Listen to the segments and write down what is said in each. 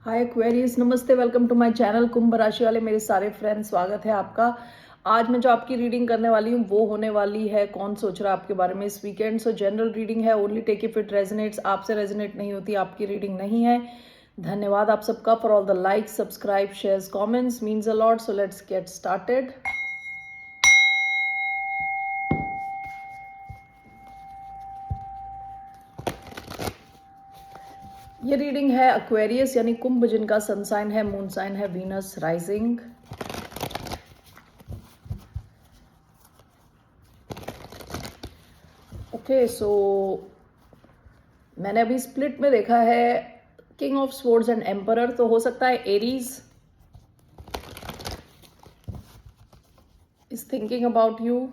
हाय Aquarius, नमस्ते, welcome to my channel. कुंभ राशि वाले मेरे सारे फ्रेंड्स, स्वागत है आपका। आज मैं जो आपकी रीडिंग करने वाली हूँ वो होने वाली है कौन सोच रहा है आपके बारे में इस वीकेंड। सो जनरल रीडिंग है, only take if it resonates. आपसे रेजोनेट नहीं होती आपकी रीडिंग नहीं है। धन्यवाद आप सबका for all the likes, subscribe, shares, comments, means a lot. So let's get started. ये रीडिंग है एक्वेरियस यानी कुंभ, जिनका सन साइन है, मून साइन है वीनस राइजिंग। ओके, सो मैंने अभी स्प्लिट में देखा है king of swords and emperor, तो हो सकता है Aries is thinking about you.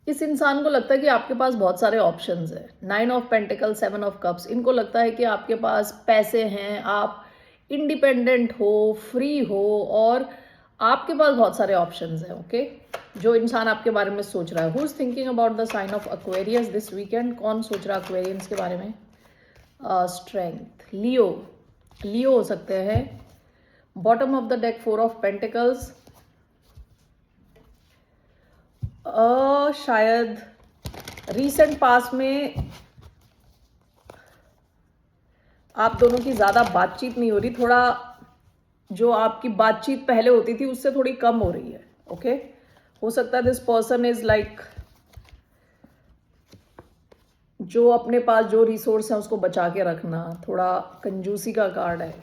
इस इंसान को लगता है कि आपके पास बहुत सारे ऑप्शंस है। 9 ऑफ पेंटिकल, 7 ऑफ कप्स, इनको लगता है कि आपके पास पैसे हैं, आप इंडिपेंडेंट हो, फ्री हो और आपके पास बहुत सारे ऑप्शंस हैं। ओके, जो इंसान आपके बारे में सोच रहा है, who is thinking about the sign of Aquarius this weekend. कौन सोच रहा है एक्वेरियंस के बारे में? स्ट्रेंथ, लियो, लियो हो सकते हैं। Bottom of the deck 4 of pentacles, शायद रीसेंट पास में आप दोनों की ज़्यादा बातचीत नहीं हो रही, थोड़ा जो आपकी बातचीत पहले होती थी उससे थोड़ी कम हो रही है। ओके, हो सकता है दिस पर्सन इज लाइक जो अपने पास जो रिसोर्स है उसको बचा के रखना, थोड़ा कंजूसी का कार्ड है।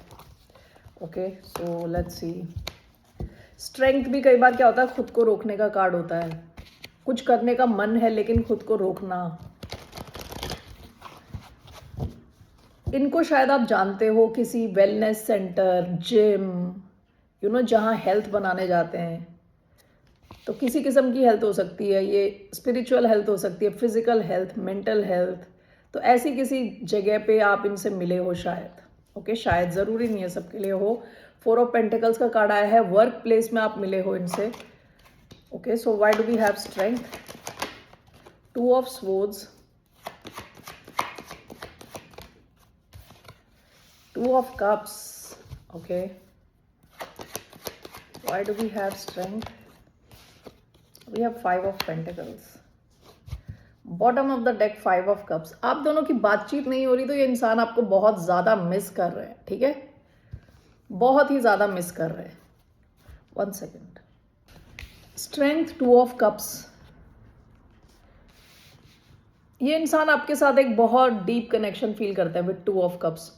Okay, so let's see. Strength भी कई बार क्या होता है, खुद को रोकने का कार्ड होता है। कुछ करने का मन है लेकिन खुद को रोकना। इनको शायद आप जानते हो, किसी वेलनेस सेंटर, जिम, जहाँ हेल्थ बनाने जाते हैं। तो किसी किस्म की हेल्थ हो सकती है, ये स्पिरिचुअल हेल्थ हो सकती है, फिजिकल हेल्थ, मेंटल हेल्थ। तो ऐसी किसी जगह पे आप इनसे मिले हो शायद। ओके, शायद, ज़रूरी नहीं है सबके लिए हो। 4 ऑफ पेंटिकल्स का कार्ड आया है, वर्क प्लेस में आप मिले हो इनसे। Okay, so why do we have strength? 2 of swords, 2 of cups. Okay, why do we have strength? We have 5 of pentacles. Bottom of the deck 5 of cups. आप दोनों की बातचीत नहीं हो रही, तो ये इंसान आपको बहुत ज़्यादा मिस कर रहे हैं। ठीक है, बहुत ही ज़्यादा मिस कर रहे हैं। 1 सेकेंड। Strength, 2 of cups. ये इंसान आपके साथ एक बहुत डीप कनेक्शन फील करता है with 2 of cups.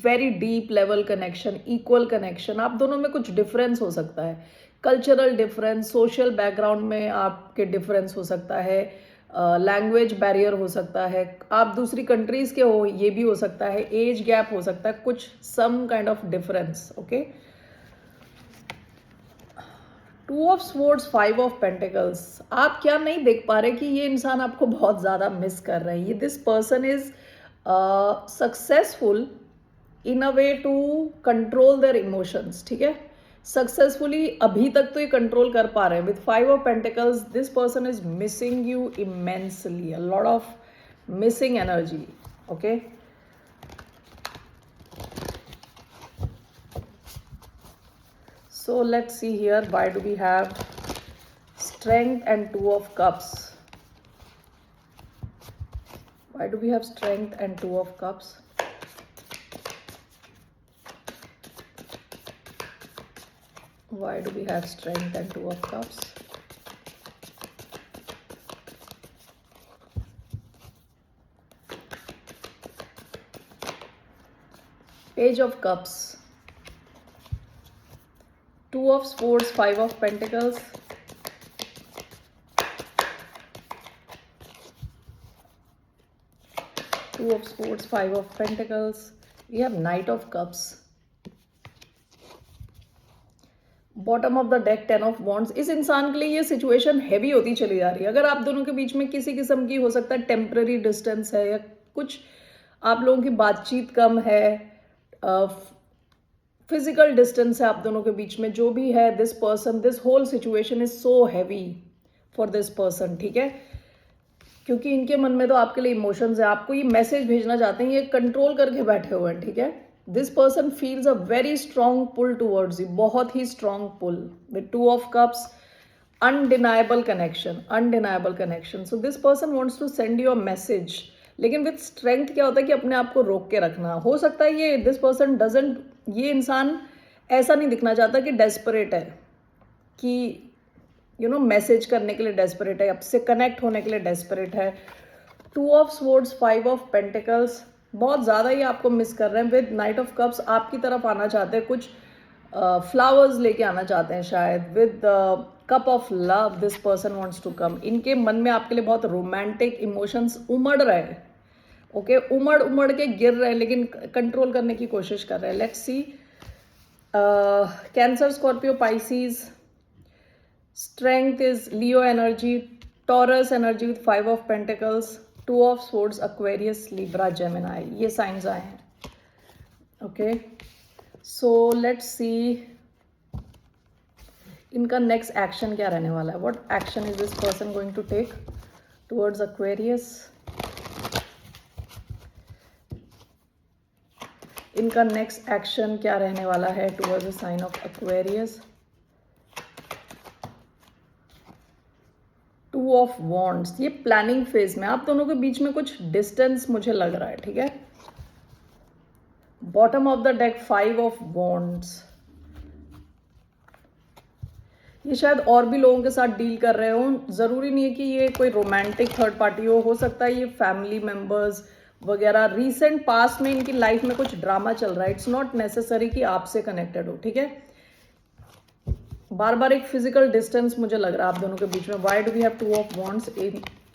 Very deep level connection, equal connection. आप दोनों में कुछ डिफरेंस हो सकता है, कल्चरल डिफरेंस, सोशल बैकग्राउंड में आपके डिफरेंस हो सकता है, लैंग्वेज बैरियर हो सकता है, आप दूसरी कंट्रीज के हो ये भी हो सकता है, एज गैप हो सकता है, कुछ some kind of difference. Okay, 2 of swords, 5 of pentacles. आप क्या नहीं देख पा रहे कि ये इंसान आपको बहुत ज़्यादा मिस कर रहा है। ये this person is successful in a way to control their emotions. ठीक है, सक्सेसफुली अभी तक तो ये कंट्रोल कर पा रहे हैं। With 5 of pentacles this person is missing you immensely, a lot of missing energy. Okay, so let's see here, why do we have strength and 2 of cups? Why do we have strength and 2 of cups? Why do we have strength and 2 of cups? Page of cups, 2 of swords, 5 of pentacles, 2 of swords, 5 of pentacles. We have knight of cups. Bottom of the deck 10 of wands. इस इंसान के लिए ये situation heavy होती चली जा रही है। अगर आप दोनों के बीच में किसी किस्म की, हो सकता है टेम्पररी डिस्टेंस है या कुछ आप लोगों की बातचीत कम है, फिजिकल डिस्टेंस है आप दोनों के बीच में, जो भी है, this person, this whole situation is so heavy for this person. ठीक है, क्योंकि इनके मन में तो आपके लिए इमोशंस है, आपको ये मैसेज भेजना चाहते हैं, ये कंट्रोल करके बैठे हुए हैं, ठीक है। This person feels a very strong pull towards you, बहुत ही strong pull with 2 of cups, undeniable connection. So this person wants to send you a message, लेकिन विथ स्ट्रेंथ क्या होता है कि अपने आप को रोक के रखना। हो सकता है ये दिस पर्सन डजेंट, ये इंसान ऐसा नहीं दिखना चाहता कि डेस्परेट है, कि मैसेज करने के लिए डेस्परेट है, आपसे कनेक्ट होने के लिए डेस्परेट है। 2 ऑफ स्वॉर्ड्स, 5 ऑफ पेंटिकल्स, बहुत ज़्यादा ये आपको मिस कर रहे हैं। विद नाइट ऑफ कप्स आपकी तरफ आना चाहते हैं, कुछ फ्लावर्स लेके आना चाहते हैं शायद। With cup of love this person wants to come, इनके मन में आपके लिए बहुत रोमांटिक इमोशंस उमड़ रहे हैं, ओके, उमड़ के गिर रहे हैं, लेकिन कंट्रोल करने की कोशिश कर रहे हैं। Let's see, cancer, Scorpio, Pisces, strength is Leo energy, taurus energy with 5 of pentacles, 2 of swords, Aquarius, Libra, Gemini, ये साइंस आए हैं, ओके। सो लेट्स सी इनका नेक्स्ट एक्शन क्या रहने वाला है। What action is this person going to take towards Aquarius. इनका next action क्या रहने वाला है towards the sign of Aquarius. 2 of wands, ये प्लानिंग फेज में आप दोनों के बीच में कुछ डिस्टेंस मुझे लग रहा है, ठीक है। Bottom of the deck, 5 of wands, ये शायद और भी लोगों के साथ डील कर रहे हो। ज़रूरी नहीं है कि ये कोई रोमांटिक थर्ड पार्टी हो सकता है ये फैमिली मेम्बर्स वगैरह। रीसेंट पास्ट में इनकी लाइफ में कुछ ड्रामा चल रहा है, इट्स नॉट नेसेसरी कि आपसे कनेक्टेड हो, ठीक है। बार बार एक फिजिकल डिस्टेंस मुझे लग रहा है आप दोनों के बीच में। Why do we have 2 of wands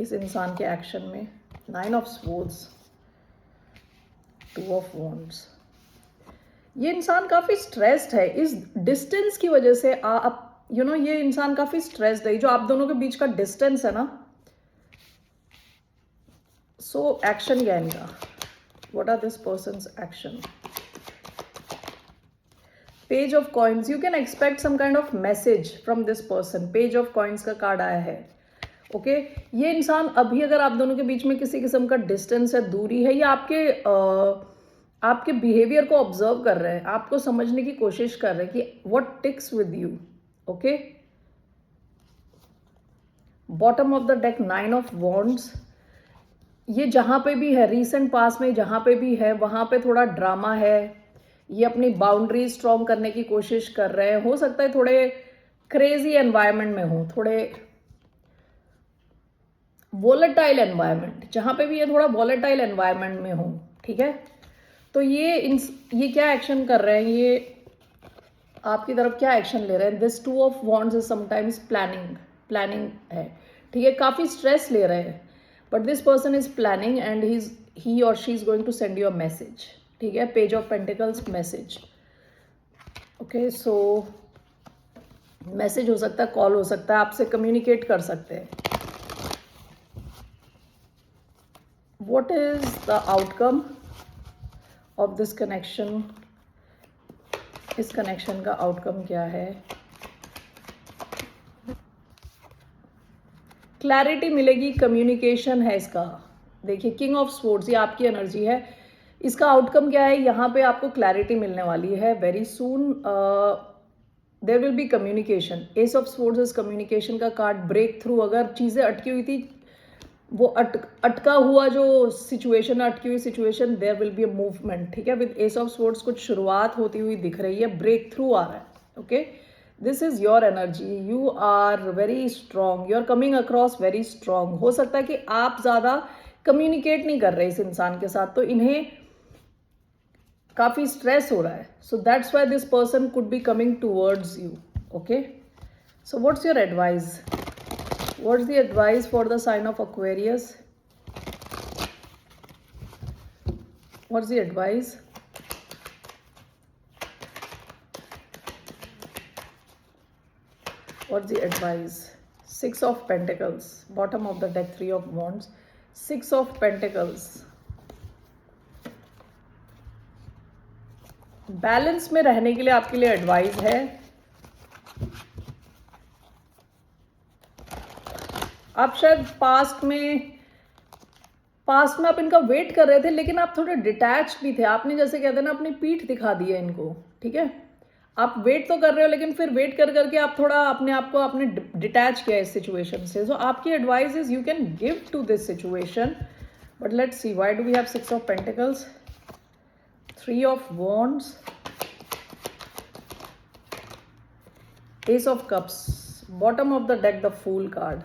इस इंसान के एक्शन में। 9 ऑफ स्वॉर्ड्स, 2 ऑफ वॉन्ड्स, ये इंसान काफ़ी स्ट्रेस्ड है इस डिस्टेंस की वजह से। आप ये इंसान काफी स्ट्रेस्ड है, जो आप दोनों के बीच का डिस्टेंस है ना। सो एक्शन क्या है इनका, what are this person's action. Page of coins, you can expect some kind of message from this person. Page of coins का कार्ड आया है, ओके। ये इंसान अभी अगर आप दोनों के बीच में किसी किस्म का डिस्टेंस है, दूरी है, या आपके बिहेवियर को ऑब्जर्व कर रहे हैं, आपको समझने की कोशिश कर रहे हैं कि what ticks with you, okay. Bottom of the deck, 9 of wands, ये जहां पे भी है रीसेंट पास में, जहां पे भी है वहां पे थोड़ा ड्रामा है। ये अपनी बाउंड्री स्ट्रॉन्ग करने की कोशिश कर रहे हैं। हो सकता है थोड़े क्रेजी एनवायरनमेंट में हो, थोड़े वॉलेटाइल एनवायरनमेंट, जहां पे भी ये थोड़ा वॉलेटाइल एनवायरनमेंट में हो, ठीक है। तो ये क्या एक्शन कर रहे हैं, ये आपकी तरफ क्या एक्शन ले रहे हैं। This 2 of wands is sometimes planning है, ठीक है। काफ़ी स्ट्रेस ले रहे हैं, but this person is planning and he और she is going to send you a message, ठीक है। Page of pentacles, message, okay. So message हो सकता है, कॉल हो सकता है, आपसे कम्युनिकेट कर सकते हैं। What is the outcome of this connection, इस कनेक्शन का आउटकम क्या है। क्लैरिटी मिलेगी, कम्युनिकेशन है इसका। देखिए किंग ऑफ स्वॉर्ड्स, ये आपकी एनर्जी है। इसका आउटकम क्या है, यहाँ पे आपको क्लैरिटी मिलने वाली है very soon. There will be communication. Ace of swords is communication का कार्ड। ब्रेक थ्रू, अगर चीज़ें अटकी हुई थी, वो अटका हुआ जो सिचुएशन, अटकी हुई situation, there will be a movement, ठीक है। विद एस ऑफ स्वॉर्ड्स कुछ शुरुआत होती हुई दिख रही है, ब्रेक थ्रू आ रहा है, okay. This is your energy, you are very strong, you are coming across very strong. हो सकता है कि आप ज़्यादा कम्युनिकेट नहीं कर रहे इस इंसान के साथ, तो इन्हें काफ़ी स्ट्रेस हो रहा है। So that's why this person could be coming towards you, okay. So what's your advice, what's the advice for the sign of Aquarius? What's the advice? What's the advice? 6 of Pentacles, bottom of the deck, 3 of Wands, 6 of Pentacles. Balance में रहने के लिए आपके लिए advice है। आप शायद past में पास्ट में आप इनका वेट कर रहे थे, लेकिन आप थोड़े डिटैच भी थे। आपने जैसे कहते हैं ना अपनी पीठ दिखा दी है इनको, ठीक है। आप वेट तो कर रहे हो, लेकिन फिर वेट कर करके आप थोड़ा अपने आप को आपने डिटैच किया इस सिचुएशन से। सो आपकी advice is you can give to this situation, but let's see why do we have 6 of pentacles, 3 of wands, ace of cups, bottom of the deck the fool card,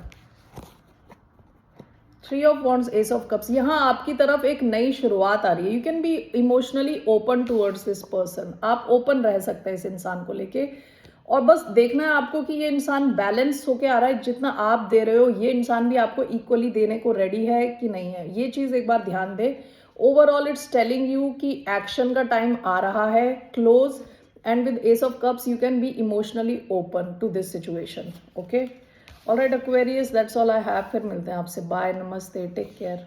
3 of wands, ace of cups. यहाँ आपकी तरफ एक नई शुरुआत आ रही है। You can be emotionally open towards this person. आप ओपन रह सकते हैं इस इंसान को लेके, और बस देखना है आपको कि ये इंसान बैलेंस होके आ रहा है। जितना आप दे रहे हो ये इंसान भी आपको इक्वली देने को रेडी है कि नहीं है, ये चीज़ एक बार ध्यान दे। ओवरऑल इट्स टेलिंग यू कि एक्शन का टाइम आ रहा है close, and with ace of cups you can be emotionally open to this situation. Okay, alright Aquarius, that's all I have. फिर मिलते हैं आपसे। बाय, नमस्ते, टेक केयर।